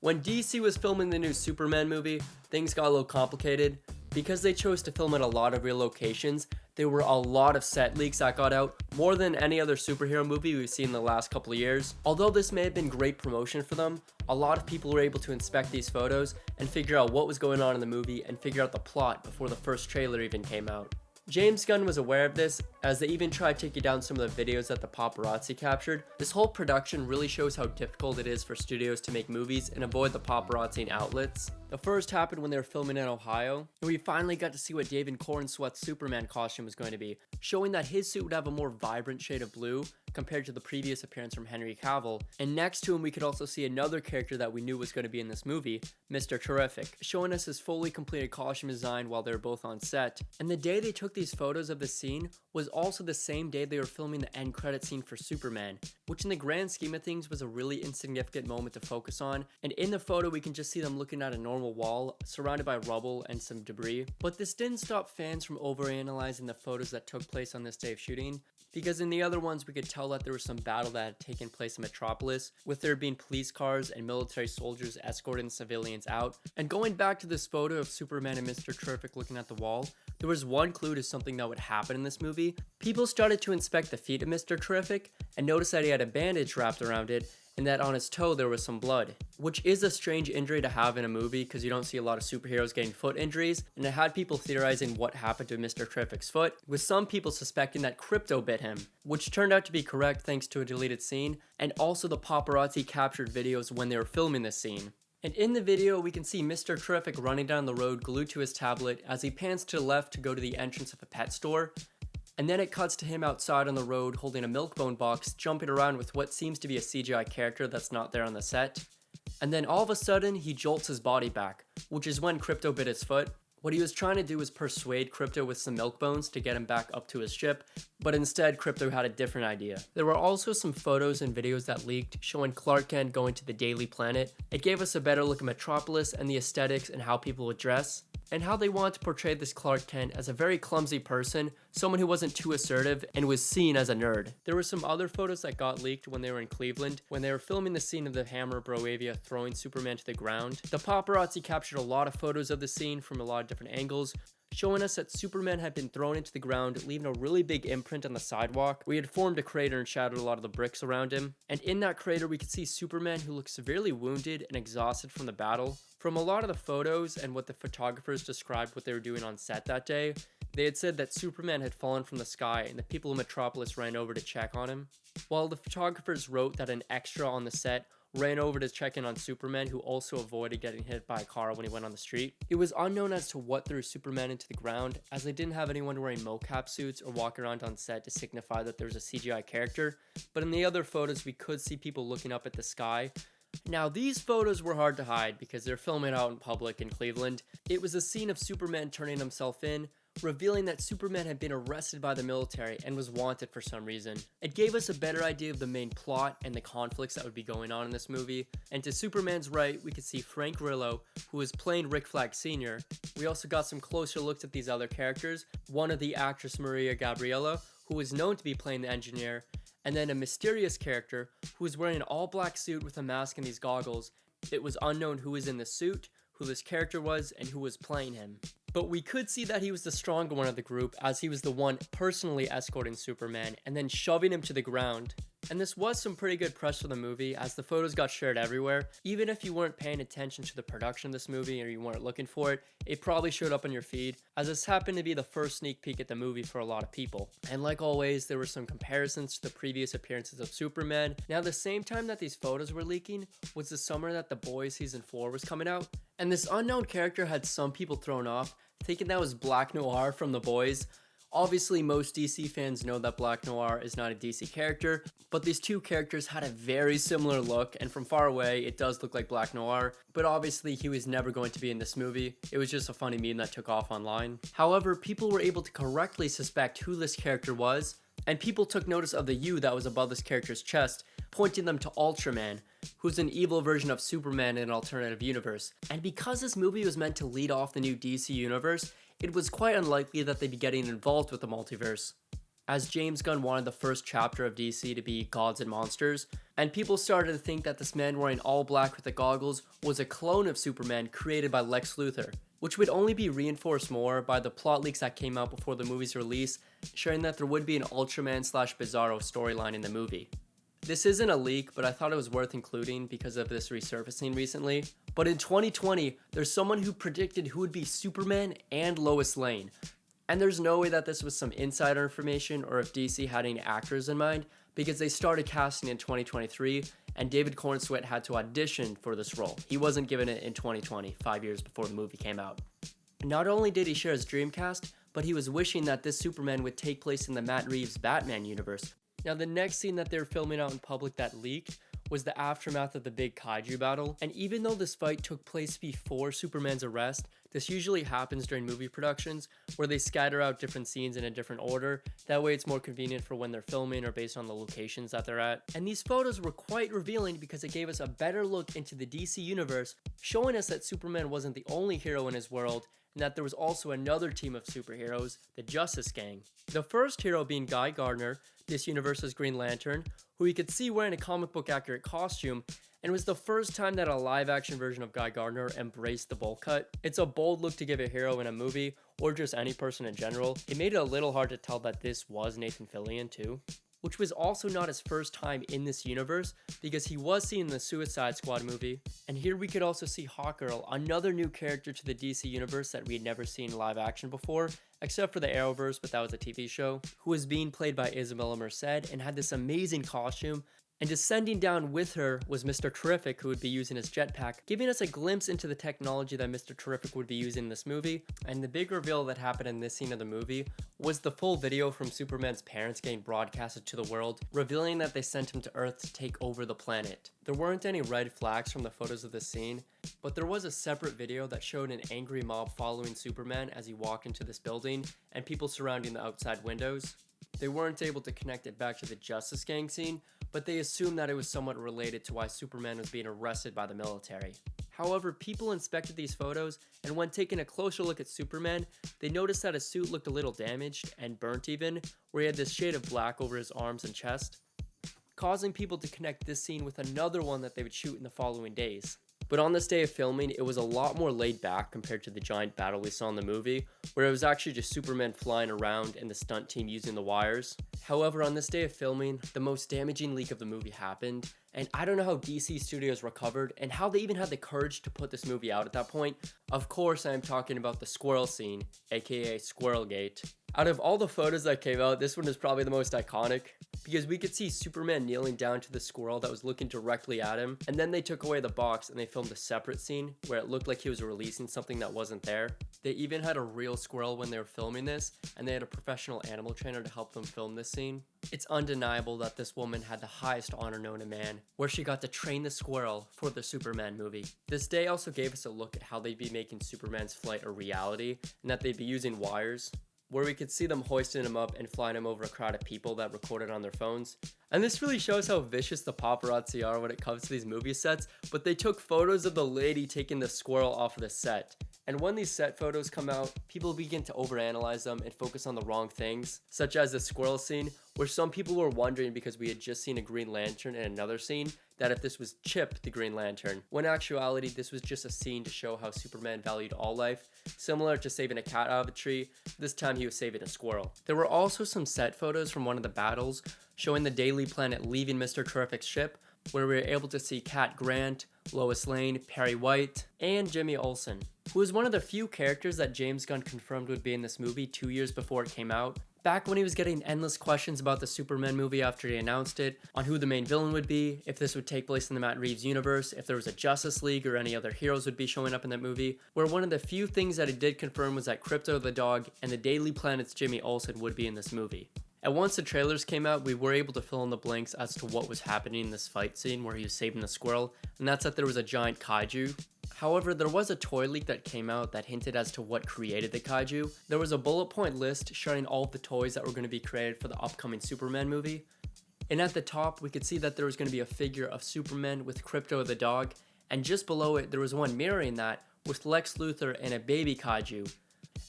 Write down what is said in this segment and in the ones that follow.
When DC was filming the new Superman movie, things got a little complicated. Because they chose to film at a lot of real locations, there were a lot of set leaks that got out, more than any other superhero movie we've seen in the last couple of years. Although this may have been great promotion for them, a lot of people were able to inspect these photos and figure out what was going on in the movie and figure out the plot before the first trailer even came out. James Gunn was aware of this, as they even tried taking down some of the videos that the paparazzi captured. This whole production really shows how difficult it is for studios to make movies and avoid the paparazzi and outlets. The first happened when they were filming in Ohio, and we finally got to see what David Cornsweet's Superman costume was going to be, showing that his suit would have a more vibrant shade of blue compared to the previous appearance from Henry Cavill. And next to him we could also see another character that we knew was going to be in this movie, Mr. Terrific, showing us his fully completed costume design while they were both on set. And the day they took these photos of the scene was also the same day they were filming the end credit scene for Superman, which in the grand scheme of things was a really insignificant moment to focus on. And in the photo we can just see them looking at a normal wall surrounded by rubble and some debris. But this didn't stop fans from overanalyzing the photos that took place on this day of shooting, because in the other ones we could tell that there was some battle that had taken place in Metropolis, with there being police cars and military soldiers escorting civilians out. And going back to this photo of Superman and Mr. Terrific looking at the wall, there was one clue to something that would happen in this movie. People started to inspect the feet of Mr. Terrific and noticed that he had a bandage wrapped around it, and that on his toe there was some blood, which is a strange injury to have in a movie because you don't see a lot of superheroes getting foot injuries, and it had people theorizing what happened to Mr. Terrific's foot, with some people suspecting that Krypto bit him, which turned out to be correct thanks to a deleted scene, and also the paparazzi captured videos when they were filming this scene. And in the video, we can see Mr. Terrific running down the road glued to his tablet as he pans to the left to go to the entrance of a pet store. And then it cuts to him outside on the road holding a Milk-Bone box, jumping around with what seems to be a CGI character that's not there on the set. And then all of a sudden, he jolts his body back, which is when Krypto bit his foot. What he was trying to do was persuade Krypto with some milk bones to get him back up to his ship, but instead Krypto had a different idea. There were also some photos and videos that leaked showing Clark Kent going to the Daily Planet. It gave us a better look at Metropolis and the aesthetics and how people would dress, and how they wanted to portray this Clark Kent as a very clumsy person, someone who wasn't too assertive and was seen as a nerd. There were some other photos that got leaked when they were in Cleveland, when they were filming the scene of the Hammer Broavia throwing Superman to the ground. The paparazzi captured a lot of photos of the scene from a lot of different angles, showing us that Superman had been thrown into the ground, leaving a really big imprint on the sidewalk. We had formed a crater and shattered a lot of the bricks around him. And in that crater we could see Superman, who looked severely wounded and exhausted from the battle. From a lot of the photos and what the photographers described what they were doing on set that day, they had said that Superman had fallen from the sky and the people of Metropolis ran over to check on him. While the photographers wrote that an extra on the set ran over to check in on Superman, who also avoided getting hit by a car when he went on the street. It was unknown as to what threw Superman into the ground, as they didn't have anyone wearing mocap suits or walking around on set to signify that there was a CGI character, but in the other photos we could see people looking up at the sky. Now these photos were hard to hide because they're filming out in public in Cleveland. It was a scene of Superman turning himself in, revealing that Superman had been arrested by the military and was wanted for some reason. It gave us a better idea of the main plot and the conflicts that would be going on in this movie. And to Superman's right, we could see Frank Grillo, who was playing Rick Flag Sr. We also got some closer looks at these other characters, one of the actress Maria Gabriella, who was known to be playing the engineer, and then a mysterious character who was wearing an all-black suit with a mask and these goggles. It was unknown who was in the suit, who this character was, and who was playing him. But we could see that he was the stronger one of the group, as he was the one personally escorting Superman and then shoving him to the ground. And this was some pretty good press for the movie, as the photos got shared everywhere. Even if you weren't paying attention to the production of this movie or you weren't looking for it, it probably showed up on your feed, as this happened to be the first sneak peek at the movie for a lot of people. And like always, there were some comparisons to the previous appearances of Superman. Now the same time that these photos were leaking was the summer that The Boys Season 4 was coming out, and this unknown character had some people thrown off, thinking that was Black Noir from The Boys. Obviously, most DC fans know that Black Noir is not a DC character, but these two characters had a very similar look, and from far away, it does look like Black Noir, but obviously he was never going to be in this movie. It was just a funny meme that took off online. However, people were able to correctly suspect who this character was, and people took notice of the U that was above this character's chest, pointing them to Ultraman, who's an evil version of Superman in an alternative universe. And because this movie was meant to lead off the new DC universe, it was quite unlikely that they'd be getting involved with the multiverse. as James Gunn wanted the first chapter of DC to be Gods and Monsters, and people started to think that this man wearing all black with the goggles was a clone of Superman created by Lex Luthor, which would only be reinforced more by the plot leaks that came out before the movie's release, showing that there would be an Ultraman/Bizarro storyline in the movie. This isn't a leak, but I thought it was worth including because of this resurfacing recently. But in 2020, there's someone who predicted who would be Superman and Lois Lane. And there's no way that this was some insider information or if DC had any actors in mind, because they started casting in 2023, and David Cornsweet had to audition for this role. He wasn't given it in 2020, 5 years before the movie came out. Not only did he share his Dreamcast, but he was wishing that this Superman would take place in the Matt Reeves Batman universe. Now, the next scene that they were filming out in public that leaked was the aftermath of the big kaiju battle, and even though this fight took place before Superman's arrest, this usually happens during movie productions where they scatter out different scenes in a different order. That way it's more convenient for when they're filming or based on the locations that they're at. And these photos were quite revealing because it gave us a better look into the DC universe, showing us that Superman wasn't the only hero in his world, and that there was also another team of superheroes, the Justice Gang. The first hero being Guy Gardner, this universe's Green Lantern, who you could see wearing a comic book accurate costume, and it was the first time that a live action version of Guy Gardner embraced the bowl cut. It's a bold look to give a hero in a movie, or just any person in general. It made it a little hard to tell that this was Nathan Fillion too, which was also not his first time in this universe because he was seen in the Suicide Squad movie. And here we could also see Hawkgirl, another new character to the DC universe that we had never seen live action before, except for the Arrowverse, but that was a TV show, who was being played by Isabella Merced and had this amazing costume. And descending down with her was Mr. Terrific, who would be using his jetpack, giving us a glimpse into the technology that Mr. Terrific would be using in this movie. And the big reveal that happened in this scene of the movie was the full video from Superman's parents getting broadcasted to the world, revealing that they sent him to Earth to take over the planet. There weren't any red flags from the photos of this scene, but there was a separate video that showed an angry mob following Superman as he walked into this building, and people surrounding the outside windows. They weren't able to connect it back to the Justice Gang scene, but they assumed that it was somewhat related to why Superman was being arrested by the military. However, people inspected these photos, and when taking a closer look at Superman, they noticed that his suit looked a little damaged and burnt even, where he had this shade of black over his arms and chest, causing people to connect this scene with another one that they would shoot in the following days. But on this day of filming, it was a lot more laid back compared to the giant battle we saw in the movie, where it was actually just Superman flying around and the stunt team using the wires. However, on this day of filming, the most damaging leak of the movie happened, and I don't know how DC Studios recovered and how they even had the courage to put this movie out at that point. Of course, I am talking about the squirrel scene, aka Squirrelgate. Out of all the photos that came out, this one is probably the most iconic, because we could see Superman kneeling down to the squirrel that was looking directly at him, and then they took away the box and they filmed a separate scene where it looked like he was releasing something that wasn't there. They even had a real squirrel when they were filming this, and they had a professional animal trainer to help them film this scene. It's undeniable that this woman had the highest honor known to man, where she got to train the squirrel for the Superman movie. This day also gave us a look at how they'd be making Superman's flight a reality, and that they'd be using wires, where we could see them hoisting him up and flying him over a crowd of people that recorded on their phones. And this really shows how vicious the paparazzi are when it comes to these movie sets, but they took photos of the lady taking the squirrel off of the set. And when these set photos come out, people begin to overanalyze them and focus on the wrong things, such as the squirrel scene, where some people were wondering because we had just seen a Green Lantern in another scene, that if this was Chip the Green Lantern, when in actuality this was just a scene to show how Superman valued all life, similar to saving a cat out of a tree. This time he was saving a squirrel. There were also some set photos from one of the battles showing the Daily Planet leaving Mr. Terrific's ship, where we were able to see Cat Grant, Lois Lane, Perry White, and Jimmy Olsen, who was one of the few characters that James Gunn confirmed would be in this movie 2 years before it came out. Back when he was getting endless questions about the Superman movie after he announced it, on who the main villain would be, if this would take place in the Matt Reeves universe, if there was a Justice League or any other heroes would be showing up in that movie, where one of the few things that he did confirm was that Krypto the dog and the Daily Planet's Jimmy Olsen would be in this movie. And once the trailers came out, we were able to fill in the blanks as to what was happening in this fight scene where he was saving the squirrel, and that's that there was a giant kaiju. However, there was a toy leak that came out that hinted as to what created the kaiju. There was a bullet point list showing all of the toys that were going to be created for the upcoming Superman movie. And at the top, we could see that there was going to be a figure of Superman with Krypto the dog, and just below it, there was one mirroring that with Lex Luthor and a baby kaiju.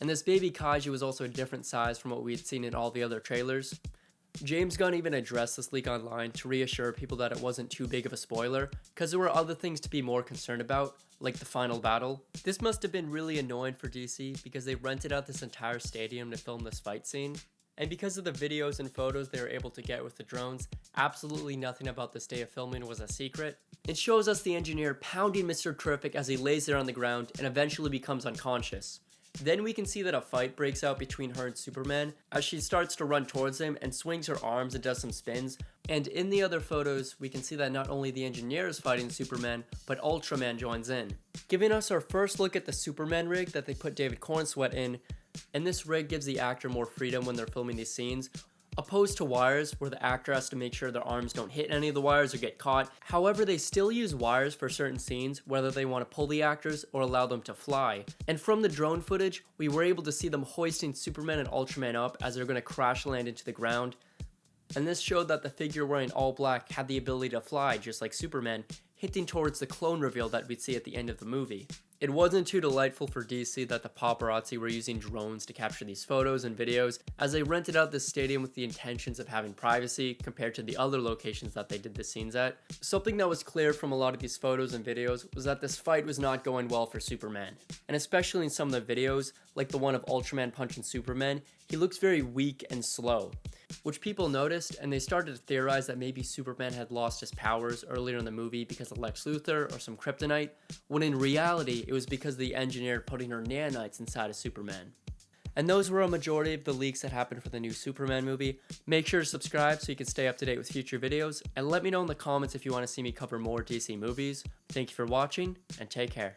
And this baby kaiju was also a different size from what we had seen in all the other trailers. James Gunn even addressed this leak online to reassure people that it wasn't too big of a spoiler, because there were other things to be more concerned about, like the final battle. This must have been really annoying for DC because they rented out this entire stadium to film this fight scene. And because of the videos and photos they were able to get with the drones, absolutely nothing about this day of filming was a secret. It shows us the engineer pounding Mr. Terrific as he lays there on the ground and eventually becomes unconscious. Then we can see that a fight breaks out between her and Superman as she starts to run towards him and swings her arms and does some spins. And in the other photos, we can see that not only the engineer is fighting Superman, but Ultraman joins in, giving us our first look at the Superman rig that they put David Cornsweet in. And this rig gives the actor more freedom when they're filming these scenes, opposed to wires where the actor has to make sure their arms don't hit any of the wires or get caught. However, they still use wires for certain scenes, whether they want to pull the actors or allow them to fly. And from the drone footage, we were able to see them hoisting Superman and Ultraman up as they're going to crash land into the ground. And this showed that the figure wearing all black had the ability to fly just like Superman, hinting towards the clone reveal that we'd see at the end of the movie. It wasn't too delightful for DC that the paparazzi were using drones to capture these photos and videos, as they rented out this stadium with the intentions of having privacy compared to the other locations that they did the scenes at. Something that was clear from a lot of these photos and videos was that this fight was not going well for Superman. And especially in some of the videos, like the one of Ultraman punching Superman, he looks very weak and slow, which people noticed, and they started to theorize that maybe Superman had lost his powers earlier in the movie because of Lex Luthor or some kryptonite, when in reality it was because of the engineer putting her nanites inside of Superman. And those were a majority of the leaks that happened for the new Superman movie. Make sure to subscribe so you can stay up to date with future videos, and let me know in the comments if you want to see me cover more DC movies. Thank you for watching, and take care.